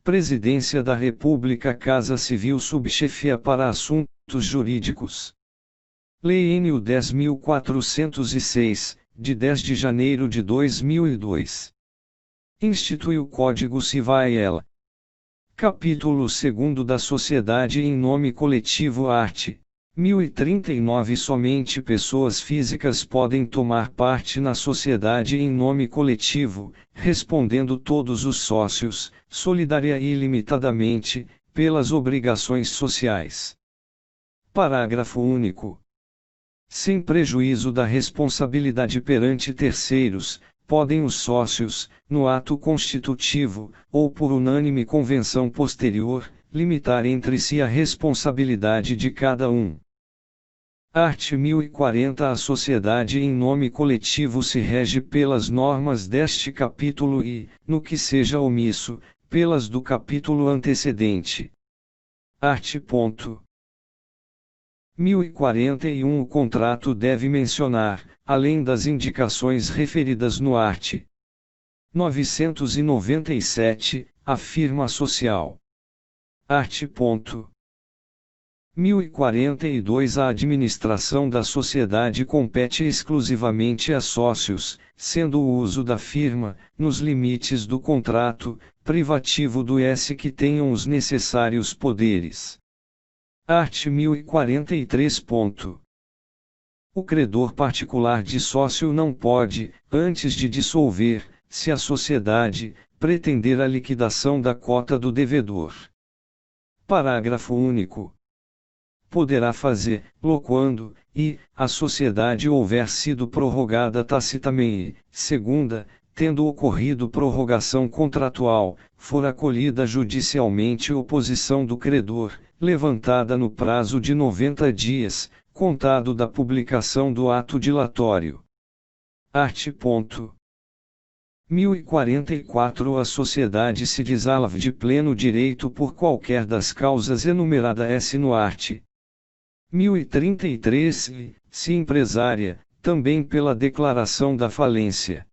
Presidência da República, Casa Civil, Subchefia para Assuntos Jurídicos. Lei nº 10.406, de 10 de janeiro de 2002. Institui o Código Civil. Capítulo 2 da Sociedade em Nome Coletivo, art. 1039. Somente pessoas físicas podem tomar parte na sociedade em nome coletivo, respondendo todos os sócios, solidária e ilimitadamente, pelas obrigações sociais. Parágrafo único. Sem prejuízo da responsabilidade perante terceiros, podem os sócios, no ato constitutivo, ou por unânime convenção posterior, limitar entre si a responsabilidade de cada um. Art. 1040. A sociedade em nome coletivo se rege pelas normas deste capítulo e, no que seja omisso, pelas do capítulo antecedente. Art. 1041. O contrato deve mencionar, além das indicações referidas no art. 997, a firma social. Art. 1042. A administração da sociedade compete exclusivamente a sócios, sendo o uso da firma, nos limites do contrato, privativo do S que tenham os necessários poderes. Art. 1043. O credor particular de sócio não pode, antes de dissolver, se a sociedade, pretender a liquidação da cota do devedor. Parágrafo único. Poderá fazer-lo quando, a sociedade houver sido prorrogada tacitamente, segunda, tendo ocorrido prorrogação contratual, for acolhida judicialmente oposição do credor, levantada no prazo de 90 dias, contado da publicação do ato dilatório. Art. 1044. A sociedade se dissolve de pleno direito por qualquer das causas enumeradas no art. 1033, se empresária, também pela declaração da falência.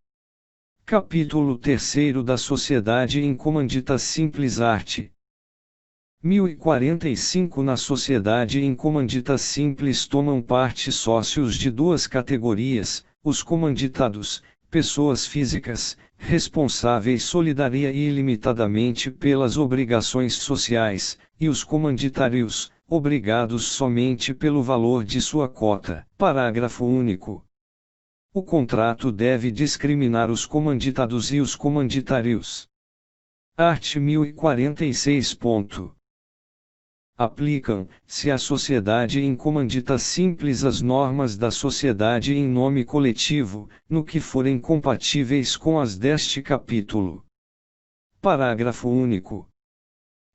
Capítulo 3 da Sociedade em Comandita Simples, art. 1045. Na sociedade em comandita simples tomam parte sócios de duas categorias: os comanditados, pessoas físicas, responsáveis solidária e ilimitadamente pelas obrigações sociais, e os comanditários, obrigados somente pelo valor de sua cota. Parágrafo único. O contrato deve discriminar os comanditados e os comanditários. Art. 1046. Aplicam-se à sociedade em comandita simples as normas da sociedade em nome coletivo, no que forem compatíveis com as deste capítulo. Parágrafo único.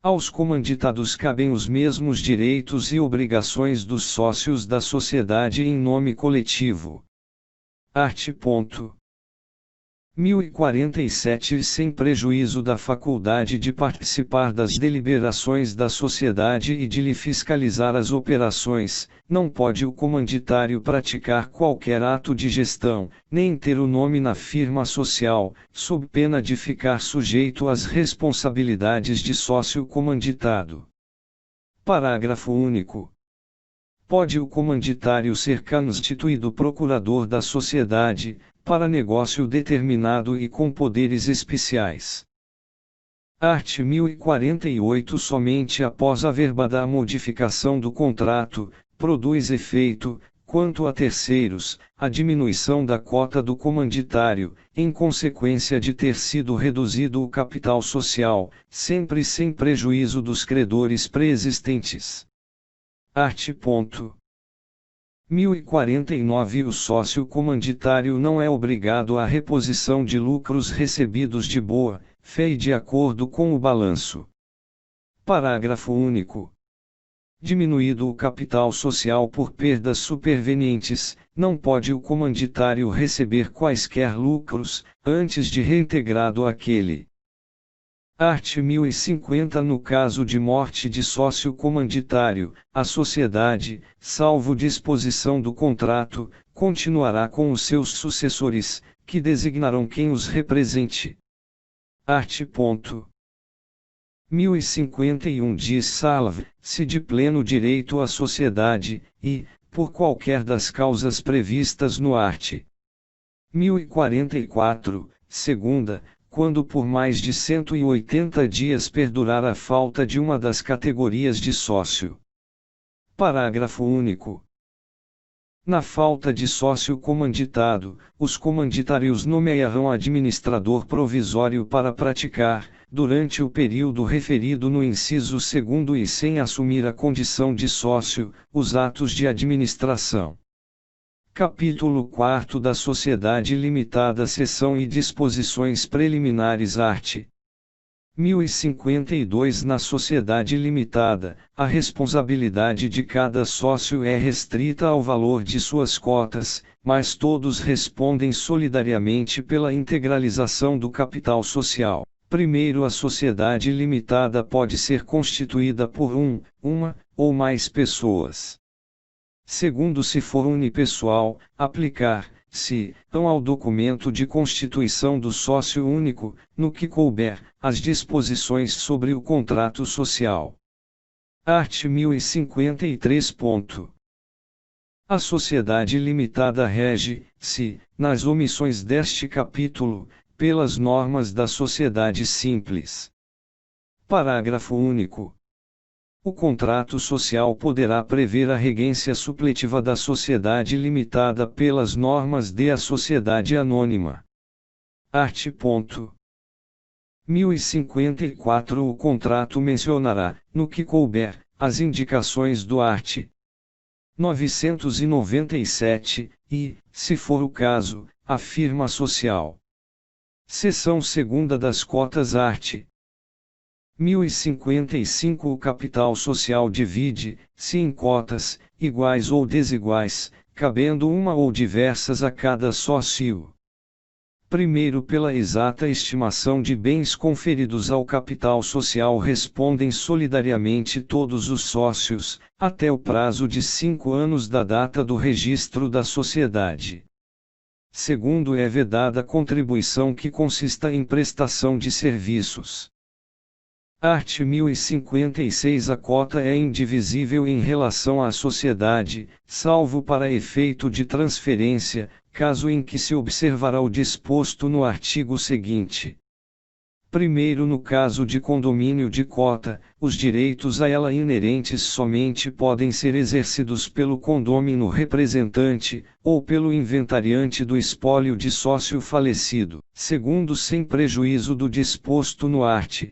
Aos comanditados cabem os mesmos direitos e obrigações dos sócios da sociedade em nome coletivo. Art. 1047. Sem prejuízo da faculdade de participar das deliberações da sociedade e de lhe fiscalizar as operações, não pode o comanditário praticar qualquer ato de gestão, nem ter o nome na firma social, sob pena de ficar sujeito às responsabilidades de sócio comanditado. Parágrafo único. Pode o comanditário ser constituído procurador da sociedade, para negócio determinado e com poderes especiais. Art. 1048. Somente após a verbada modificação do contrato, produz efeito, quanto a terceiros, a diminuição da cota do comanditário, em consequência de ter sido reduzido o capital social, sempre sem prejuízo dos credores preexistentes. Art. 1049. O sócio comanditário não é obrigado à reposição de lucros recebidos de boa fé e de acordo com o balanço. Parágrafo único. Diminuído o capital social por perdas supervenientes, não pode o comanditário receber quaisquer lucros, antes de reintegrado aquele. Art. 1050. No caso de morte de sócio comanditário, a sociedade, salvo disposição do contrato, continuará com os seus sucessores, que designarão quem os represente. Art. 1051 diz salve-se de pleno direito à sociedade, e, por qualquer das causas previstas no art. 1044, segunda, quando por mais de 180 dias perdurar a falta de uma das categorias de sócio. Parágrafo único. Na falta de sócio comanditado, os comanditários nomearão administrador provisório para praticar, durante o período referido no inciso 2º e sem assumir a condição de sócio, os atos de administração. Capítulo 4 da Sociedade Limitada. Seção e disposições preliminares. Art. 1052. Na sociedade limitada, a responsabilidade de cada sócio é restrita ao valor de suas cotas, mas todos respondem solidariamente pela integralização do capital social. Primeiro, a sociedade limitada pode ser constituída por uma ou mais pessoas. Segundo, se for unipessoal, aplicar-se ao documento de constituição do sócio único, no que couber, as disposições sobre o contrato social. Art. 1053. A sociedade limitada rege-se, nas omissões deste capítulo, pelas normas da sociedade simples. Parágrafo único. O contrato social poderá prever a regência supletiva da sociedade limitada pelas normas de a sociedade anônima. Art. 1054. O contrato mencionará, no que couber, as indicações do art. 997, e, se for o caso, a firma social. Seção 2ª das cotas. Art. 1055. O capital social divide-se em cotas, iguais ou desiguais, cabendo uma ou diversas a cada sócio. Primeiro, pela exata estimação de bens conferidos ao capital social respondem solidariamente todos os sócios, até o prazo de 5 anos da data do registro da sociedade. Segundo, é vedada contribuição que consista em prestação de serviços. Art. 1056. A cota é indivisível em relação à sociedade, salvo para efeito de transferência, caso em que se observará o disposto no artigo seguinte. Primeiro, no caso de condomínio de cota, os direitos a ela inerentes somente podem ser exercidos pelo condômino representante, ou pelo inventariante do espólio de sócio falecido. Segundo, sem prejuízo do disposto no art.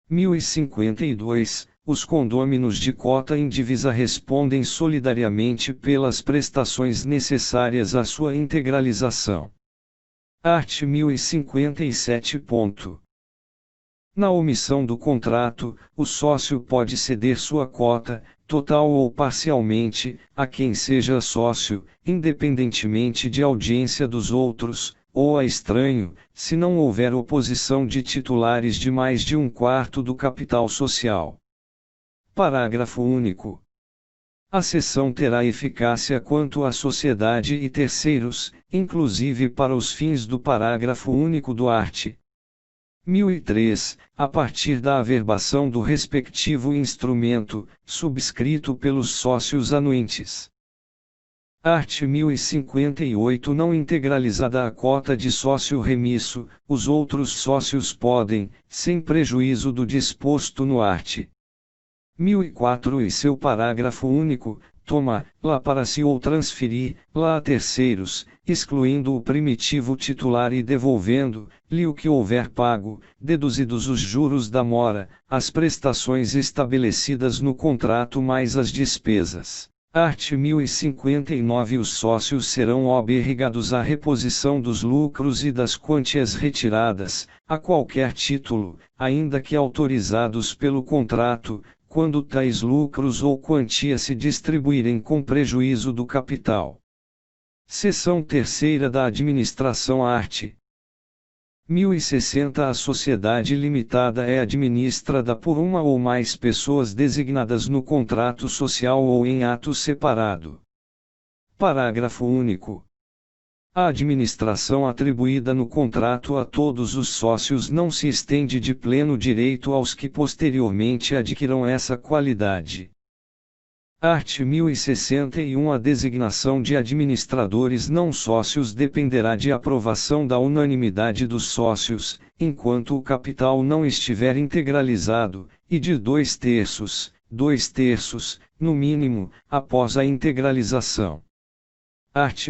1052, os condôminos de cota indivisa respondem solidariamente pelas prestações necessárias à sua integralização. Art. 1057. Na omissão do contrato, o sócio pode ceder sua cota, total ou parcialmente, a quem seja sócio, independentemente de audiência dos outros, ou a estranho, se não houver oposição de titulares de mais de 1/4 do capital social. Parágrafo único. A cessão terá eficácia quanto à sociedade e terceiros, inclusive para os fins do parágrafo único do art. 1003, a partir da averbação do respectivo instrumento, subscrito pelos sócios anuentes. Art. 1058. Não integralizada a cota de sócio remisso, os outros sócios podem, sem prejuízo do disposto no art. 1004 e seu parágrafo único, tomá-la para si ou transferir-la a terceiros, excluindo o primitivo titular e devolvendo-lhe o que houver pago, deduzidos os juros da mora, as prestações estabelecidas no contrato mais as despesas. Art. 1059. Os sócios serão obrigados à reposição dos lucros e das quantias retiradas, a qualquer título, ainda que autorizados pelo contrato, quando tais lucros ou quantia se distribuírem com prejuízo do capital. Seção 3ª da Administração. Art. 1060. A sociedade limitada é administrada por uma ou mais pessoas designadas no contrato social ou em ato separado. Parágrafo único. A administração atribuída no contrato a todos os sócios não se estende de pleno direito aos que posteriormente adquiram essa qualidade. Art. 1061. A designação de administradores não sócios dependerá de aprovação da unanimidade dos sócios, enquanto o capital não estiver integralizado, e de 2/3, no mínimo, após a integralização. Art.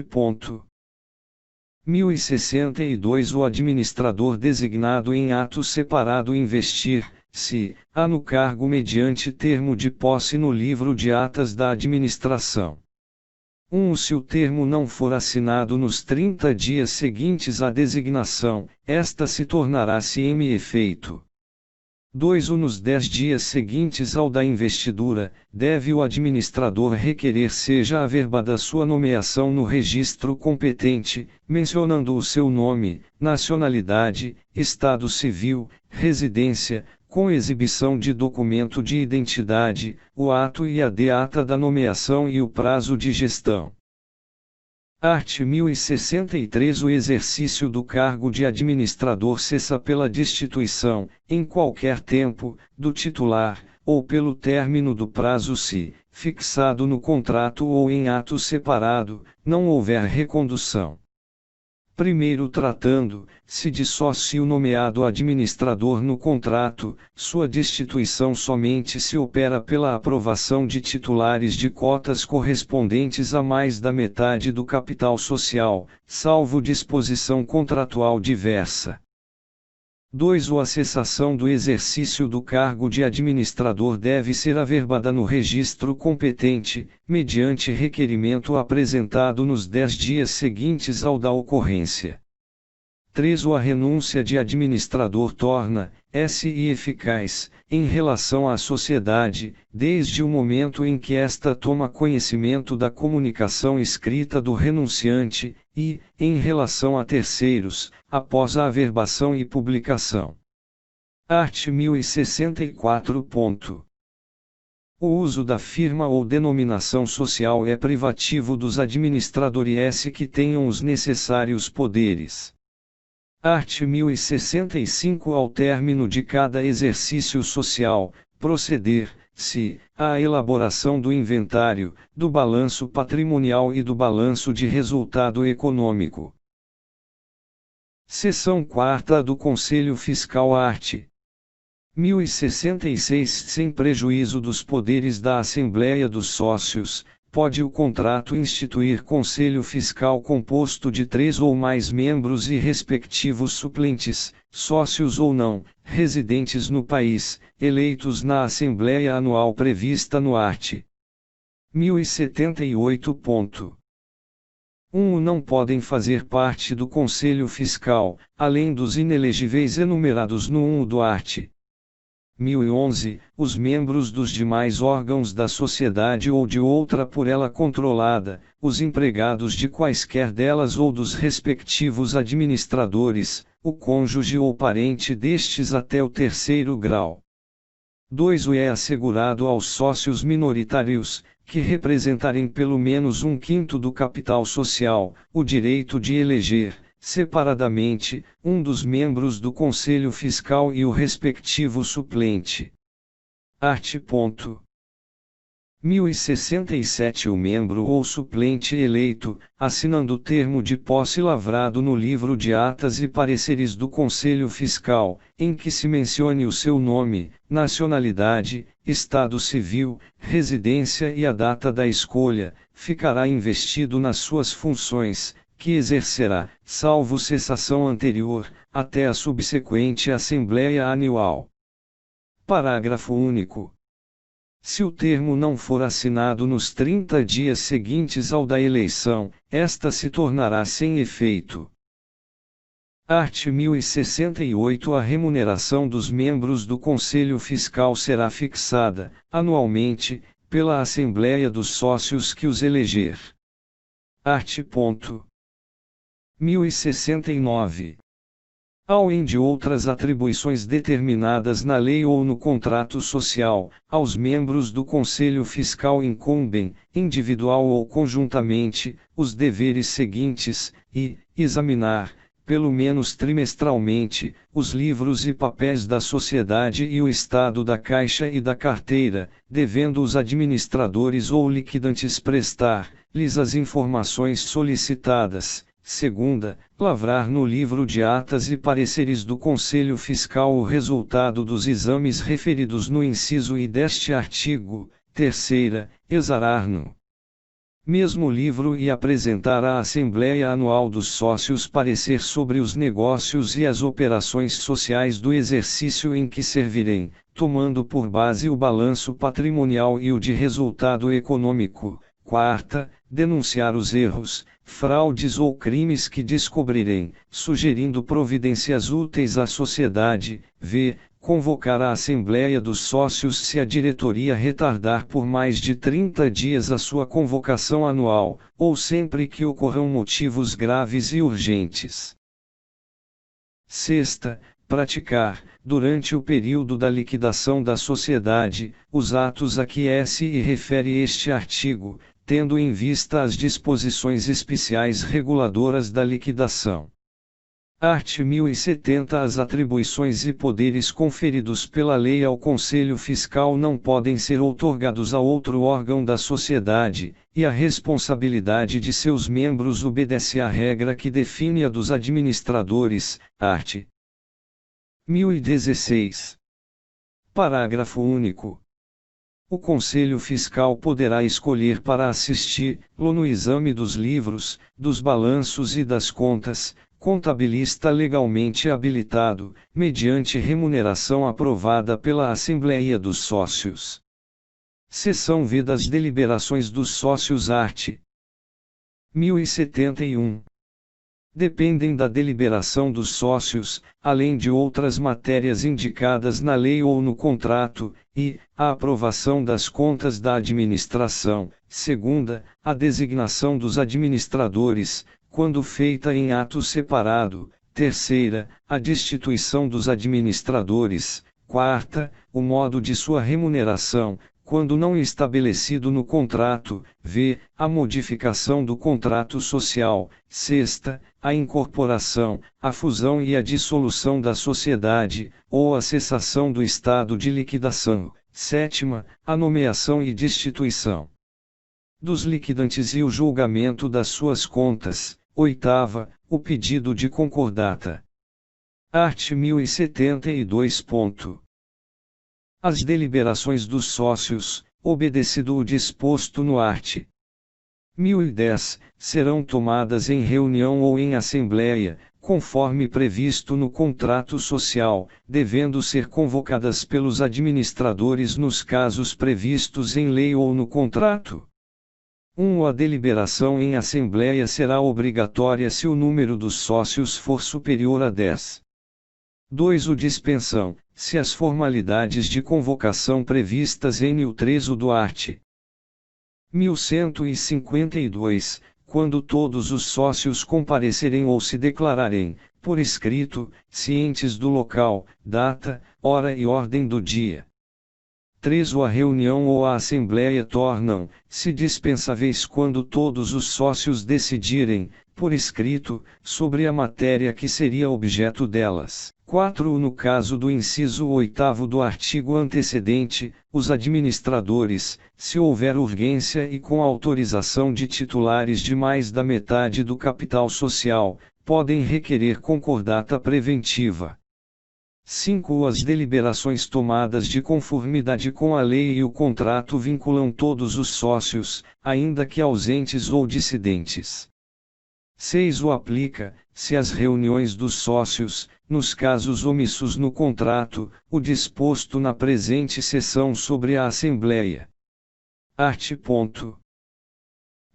1062. O administrador designado em ato separado investir, se há no cargo mediante termo de posse no livro de atas da administração. 1. Se o termo não for assinado nos 30 dias seguintes à designação, esta se tornará sem efeito. 2. Nos 10 dias seguintes ao da investidura, deve o administrador requerer seja averbada sua nomeação no registro competente, mencionando o seu nome, nacionalidade, estado civil, residência, com exibição de documento de identidade, o ato e a data da nomeação e o prazo de gestão. Art. 1063. O exercício do cargo de administrador cessa pela destituição, em qualquer tempo, do titular, ou pelo término do prazo se, fixado no contrato ou em ato separado, não houver recondução. Primeiro tratando-se de sócio nomeado administrador no contrato, sua destituição somente se opera pela aprovação de titulares de cotas correspondentes a mais da metade do capital social, salvo disposição contratual diversa. 2. A cessação do exercício do cargo de administrador deve ser averbada no registro competente, mediante requerimento apresentado nos 10 dias seguintes ao da ocorrência. 3. A renúncia de administrador torna-se eficaz, em relação à sociedade, desde o momento em que esta toma conhecimento da comunicação escrita do renunciante, e, em relação a terceiros, após a averbação e publicação. Art. 1064. O uso da firma ou denominação social é privativo dos administradores que tenham os necessários poderes. Art. 1065. Ao término de cada exercício social, proceder-se à elaboração do inventário, do balanço patrimonial e do balanço de resultado econômico. Seção 4ª do Conselho Fiscal. Art. 1066. Sem prejuízo dos poderes da Assembleia dos Sócios, pode o contrato instituir Conselho Fiscal composto de 3 ou mais membros e respectivos suplentes, sócios ou não, residentes no país, eleitos na Assembleia Anual prevista no art. 1078. 1. Não podem fazer parte do Conselho Fiscal, além dos inelegíveis enumerados no 1 do art. 1011, os membros dos demais órgãos da sociedade ou de outra por ela controlada, os empregados de quaisquer delas ou dos respectivos administradores, o cônjuge ou parente destes até o 3º grau. 2. É assegurado aos sócios minoritários, que representarem pelo menos 1/5 do capital social, o direito de eleger, separadamente, um dos membros do Conselho Fiscal e o respectivo suplente. Art. 1067. O membro ou suplente eleito, assinando o termo de posse lavrado no livro de atas e pareceres do Conselho Fiscal, em que se mencione o seu nome, nacionalidade, estado civil, residência e a data da escolha, ficará investido nas suas funções, que exercerá, salvo cessação anterior, até a subsequente Assembleia Anual. Parágrafo único. Se o termo não for assinado nos 30 dias seguintes ao da eleição, esta se tornará sem efeito. Art. 1068. A remuneração dos membros do Conselho Fiscal será fixada, anualmente, pela Assembleia dos Sócios que os eleger. Art. 1069. além de outras atribuições determinadas na lei ou no contrato social, aos membros do Conselho Fiscal incumbem, individual ou conjuntamente, os deveres seguintes, e examinar, pelo menos trimestralmente, os livros e papéis da sociedade e o estado da caixa e da carteira, devendo os administradores ou liquidantes prestar-lhes as informações solicitadas. Segunda, lavrar no livro de atas e pareceres do Conselho Fiscal o resultado dos exames referidos no inciso I deste artigo. Terceira, exarar no mesmo livro e apresentar à Assembleia Anual dos Sócios parecer sobre os negócios e as operações sociais do exercício em que servirem, tomando por base o balanço patrimonial e o de resultado econômico. Quarta, denunciar os erros, fraudes ou crimes que descobrirem, sugerindo providências úteis à sociedade. V. Convocar a Assembleia dos Sócios se a diretoria retardar por mais de 30 dias a sua convocação anual, ou sempre que ocorram motivos graves e urgentes. Sexta, praticar, durante o período da liquidação da sociedade, os atos a que se refere este artigo, tendo em vista as disposições especiais reguladoras da liquidação. Art. 1070. As atribuições e poderes conferidos pela lei ao Conselho Fiscal não podem ser outorgados a outro órgão da sociedade, e a responsabilidade de seus membros obedece à regra que define a dos administradores. Art. 1016. Parágrafo único. O Conselho Fiscal poderá escolher para assistir-lo no exame dos livros, dos balanços e das contas, contabilista legalmente habilitado, mediante remuneração aprovada pela Assembleia dos Sócios. Seção V das deliberações dos sócios. Art. 1071. Dependem da deliberação dos sócios, além de outras matérias indicadas na lei ou no contrato, e a aprovação das contas da administração. Segunda, a designação dos administradores, quando feita em ato separado. Terceira, a destituição dos administradores. Quarta, o modo de sua remuneração, quando não estabelecido no contrato. V. A modificação do contrato social. Sexta, a incorporação, a fusão e a dissolução da sociedade, ou a cessação do estado de liquidação. Sétima, a nomeação e destituição dos liquidantes e o julgamento das suas contas. Oitava, o pedido de concordata. Art. 1072. As deliberações dos sócios, obedecido o disposto no art. 1010, serão tomadas em reunião ou em assembleia, conforme previsto no contrato social, devendo ser convocadas pelos administradores nos casos previstos em lei ou no contrato. 1. A deliberação em assembleia será obrigatória se o número dos sócios for superior a 10. 2. O dispensão, se as formalidades de convocação previstas em o 3 do art. 1152, quando todos os sócios comparecerem ou se declararem, por escrito, cientes do local, data, hora e ordem do dia. 3. A reunião ou a assembleia tornam-se dispensáveis quando todos os sócios decidirem, por escrito, sobre a matéria que seria objeto delas. 4. No caso do inciso 8º do artigo antecedente, os administradores, se houver urgência e com autorização de titulares de mais da metade do capital social, podem requerer concordata preventiva. 5. As deliberações tomadas de conformidade com a lei e o contrato vinculam todos os sócios, ainda que ausentes ou dissidentes. 6. O aplica, se as reuniões dos sócios, nos casos omissos no contrato, o disposto na presente seção sobre a Assembleia. Art.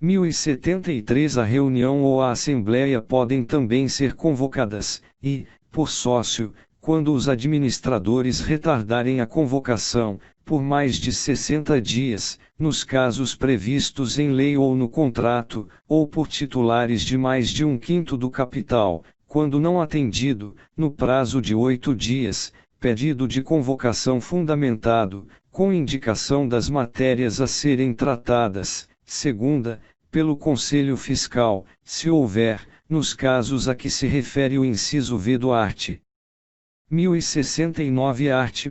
1073. A reunião ou a Assembleia podem também ser convocadas, e, por sócio, quando os administradores retardarem a convocação, por mais de 60 dias, nos casos previstos em lei ou no contrato, ou por titulares de mais de 1/5 do capital, quando não atendido, no prazo de 8 dias, pedido de convocação fundamentado, com indicação das matérias a serem tratadas. Segunda, pelo Conselho Fiscal, se houver, nos casos a que se refere o inciso V do art. 1069 art.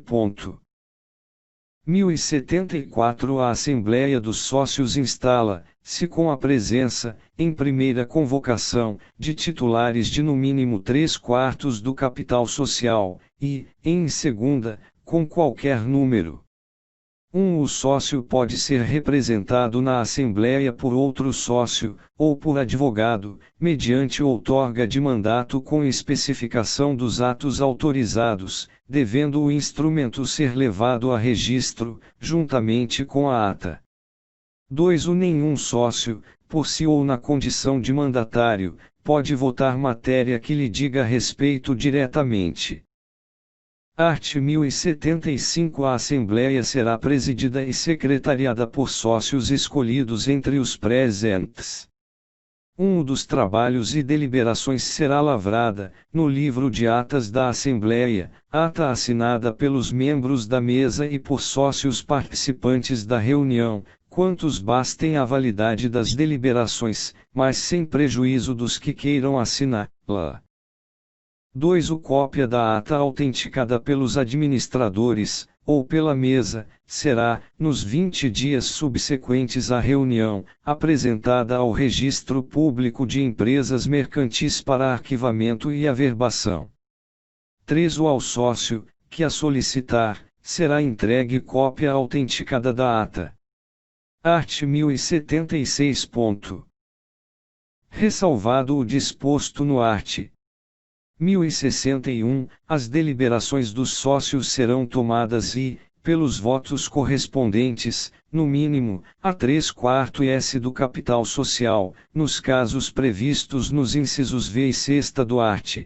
1074 A Assembleia dos Sócios instala, se com a presença, em primeira convocação, de titulares de no mínimo 3/4 do capital social, e, em segunda, com qualquer número. O sócio pode ser representado na Assembleia por outro sócio, ou por advogado, mediante outorga de mandato com especificação dos atos autorizados, devendo o instrumento ser levado a registro, juntamente com a ata. 2. Nenhum sócio, por si ou na condição de mandatário, pode votar matéria que lhe diga respeito diretamente. Art. 1075 A Assembleia será presidida e secretariada por sócios escolhidos entre os presentes. Dos trabalhos e deliberações será lavrada, no livro de atas da Assembleia, ata assinada pelos membros da mesa e por sócios participantes da reunião, quantos bastem a validade das deliberações, mas sem prejuízo dos que queiram assiná-la. 2. Cópia da ata autenticada pelos administradores, ou pela mesa, será, nos 20 dias subsequentes à reunião, apresentada ao Registro Público de Empresas Mercantis para arquivamento e averbação. 3. Ao sócio, que a solicitar, será entregue cópia autenticada da ata. Art. 1076. Ressalvado o disposto no art. 1061, as deliberações dos sócios serão tomadas e, pelos votos correspondentes, no mínimo, a 3/4 do capital social, nos casos previstos nos incisos V e sexta do art.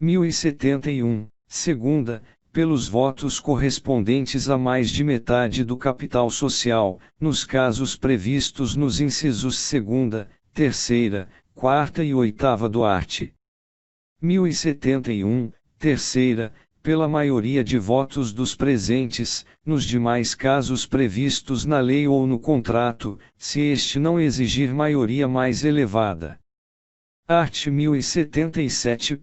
1071, segunda, pelos votos correspondentes a mais de metade do capital social, nos casos previstos nos incisos segunda, terceira, quarta e oitava do art. 1071, terceira, pela maioria de votos dos presentes, nos demais casos previstos na lei ou no contrato, se este não exigir maioria mais elevada. Art. 1077.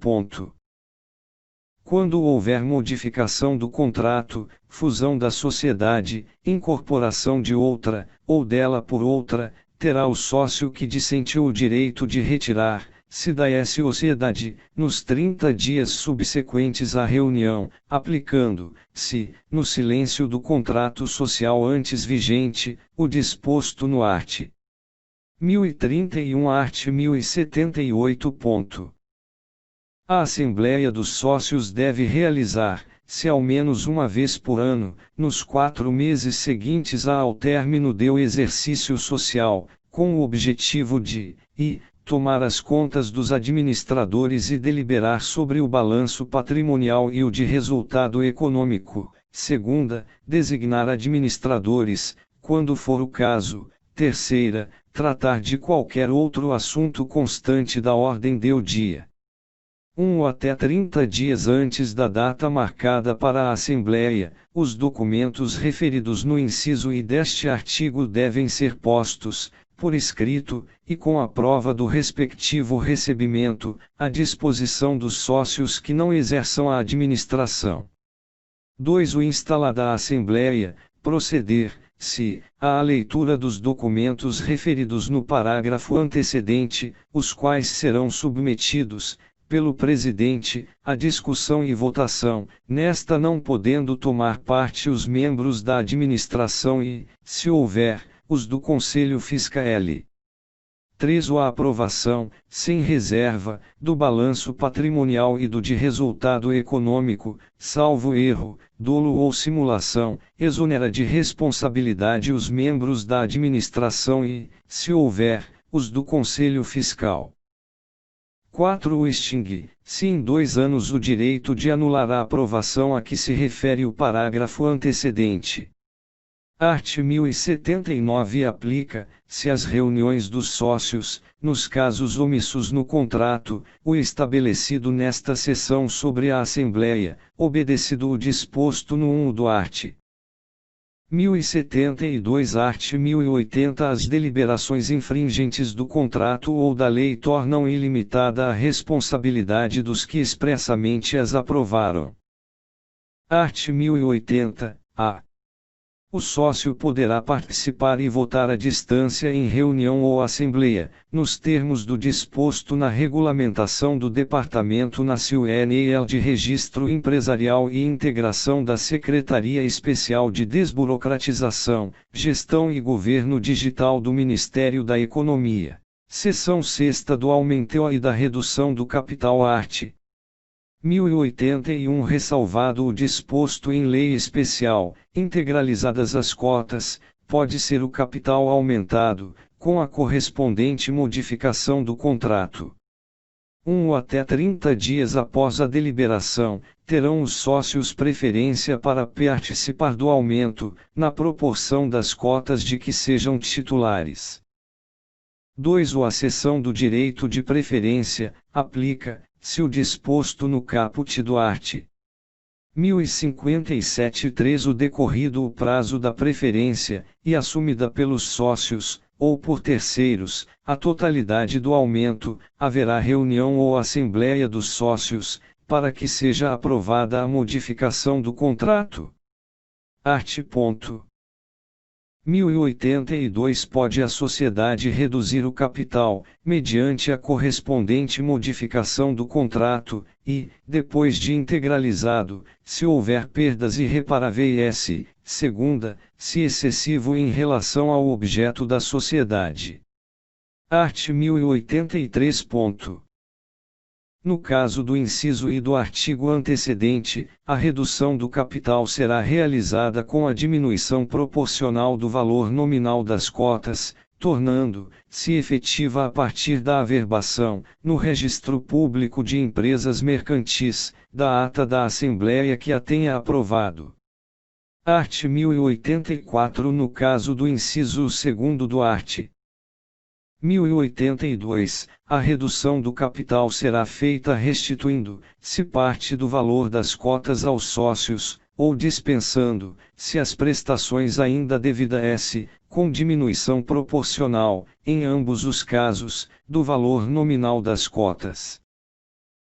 Quando houver modificação do contrato, fusão da sociedade, incorporação de outra, ou dela por outra, terá o sócio que dissentiu o direito de retirar, se da sociedade, nos 30 dias subsequentes à reunião, aplicando-se, no silêncio do contrato social antes vigente, o disposto no art. 1031 art. 1078. A Assembleia dos Sócios deve realizar, se ao menos uma vez por ano, nos 4 meses seguintes ao término do exercício social, com o objetivo de, tomar as contas dos administradores e deliberar sobre o balanço patrimonial e o de resultado econômico. Segunda, designar administradores, quando for o caso. Terceira, tratar de qualquer outro assunto constante da ordem do dia. Ou até 30 dias antes da data marcada para a Assembleia, os documentos referidos no inciso I deste artigo devem ser postos, por escrito, e com a prova do respectivo recebimento, à disposição dos sócios que não exerçam a administração. 2. O instalada a Assembleia, proceder-se, à leitura dos documentos referidos no parágrafo antecedente, os quais serão submetidos, pelo Presidente, à discussão e votação, nesta não podendo tomar parte os membros da administração e, se houver, os do Conselho Fiscal. 3. A aprovação, sem reserva, do balanço patrimonial e do de resultado econômico, salvo erro, dolo ou simulação, exonera de responsabilidade os membros da administração e, se houver, os do Conselho Fiscal. 4. O extingue, se em 2 anos o direito de anular a aprovação a que se refere o parágrafo antecedente. Art. 1079 aplica-se às reuniões dos sócios, nos casos omissos no contrato, o estabelecido nesta seção sobre a Assembleia, obedecido o disposto no 1 do art. 1072 art. 1080 As deliberações infringentes do contrato ou da lei tornam ilimitada a responsabilidade dos que expressamente as aprovaram. Art. 1080-A. O sócio poderá participar e votar à distância em reunião ou assembleia, nos termos do disposto na regulamentação do Departamento Nacional de Registro Empresarial e integração da Secretaria Especial de Desburocratização, Gestão e Governo Digital do Ministério da Economia. Seção 6ª do aumento e da redução do capital art. 1081 ressalvado o disposto em lei especial, integralizadas as cotas, pode ser o capital aumentado, com a correspondente modificação do contrato. 1 ou até 30 dias após a deliberação, terão os sócios preferência para participar do aumento, na proporção das cotas de que sejam titulares. 2 ou a cessão do direito de preferência, aplica-se o disposto no caput do art. 1057-3 o decorrido o prazo da preferência, e assumida pelos sócios, ou por terceiros, a totalidade do aumento, haverá reunião ou assembleia dos sócios, para que seja aprovada a modificação do contrato. Art. 1082 Pode a sociedade reduzir o capital, mediante a correspondente modificação do contrato, e, depois de integralizado, se houver perdas irreparáveis, segunda, se excessivo em relação ao objeto da sociedade. Art. 1083. No caso do inciso I do artigo antecedente, a redução do capital será realizada com a diminuição proporcional do valor nominal das cotas, tornando-se efetiva a partir da averbação, no Registro Público de Empresas Mercantis, da ata da Assembleia que a tenha aprovado. Art. 1084 No caso do inciso II do art. 1082, a redução do capital será feita restituindo-se parte do valor das cotas aos sócios, ou dispensando-se as prestações ainda devidas, com diminuição proporcional, em ambos os casos, do valor nominal das cotas.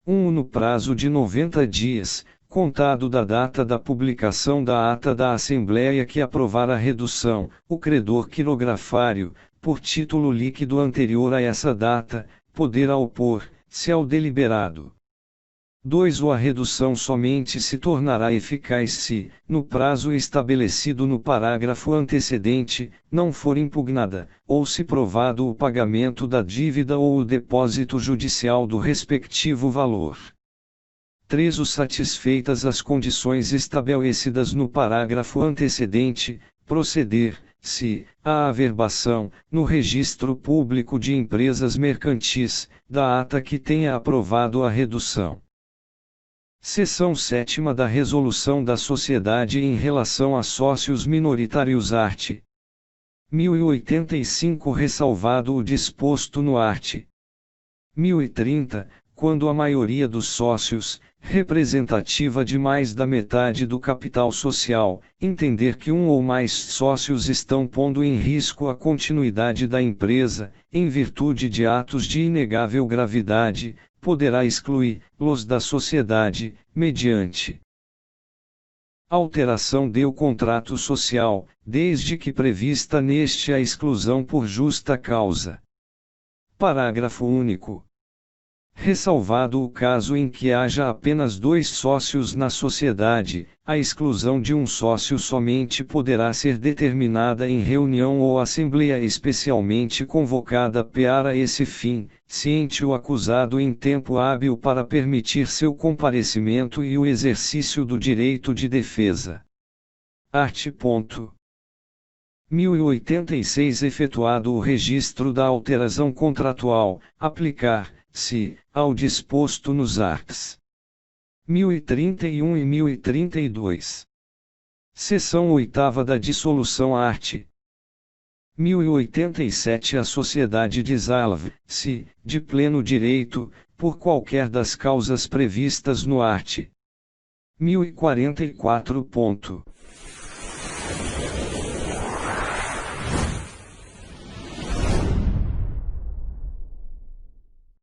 1. No prazo de 90 dias, contado da data da publicação da ata da Assembleia que aprovar a redução, o credor quirografário, por título líquido anterior a essa data, poderá opor-se ao deliberado. 2. A redução somente se tornará eficaz se, no prazo estabelecido no parágrafo antecedente, não for impugnada, ou se provado o pagamento da dívida ou o depósito judicial do respectivo valor. 3. Satisfeitas as condições estabelecidas no parágrafo antecedente, proceder-se à averbação, no Registro Público de Empresas Mercantis, da ata que tenha aprovado a redução. Seção 7ª da Resolução da Sociedade em relação a sócios minoritários art. 1085 ressalvado o disposto no art. 1030, quando a maioria dos sócios, representativa de mais da metade do capital social, entender que um ou mais sócios estão pondo em risco a continuidade da empresa, em virtude de atos de inegável gravidade, poderá excluí-los da sociedade, mediante alteração do contrato social, desde que prevista neste a exclusão por justa causa. Parágrafo único. Ressalvado o caso em que haja apenas 2 sócios na sociedade, a exclusão de um sócio somente poderá ser determinada em reunião ou assembleia especialmente convocada para esse fim, ciente o acusado em tempo hábil para permitir seu comparecimento e o exercício do direito de defesa. Art. 1086 Efetuado o registro da alteração contratual, aplicar-se ao disposto nos arts. 1031 e 1032. Seção 8ª da Dissolução art. 1087 A sociedade dissolve-se, de pleno direito, por qualquer das causas previstas no art. 1044.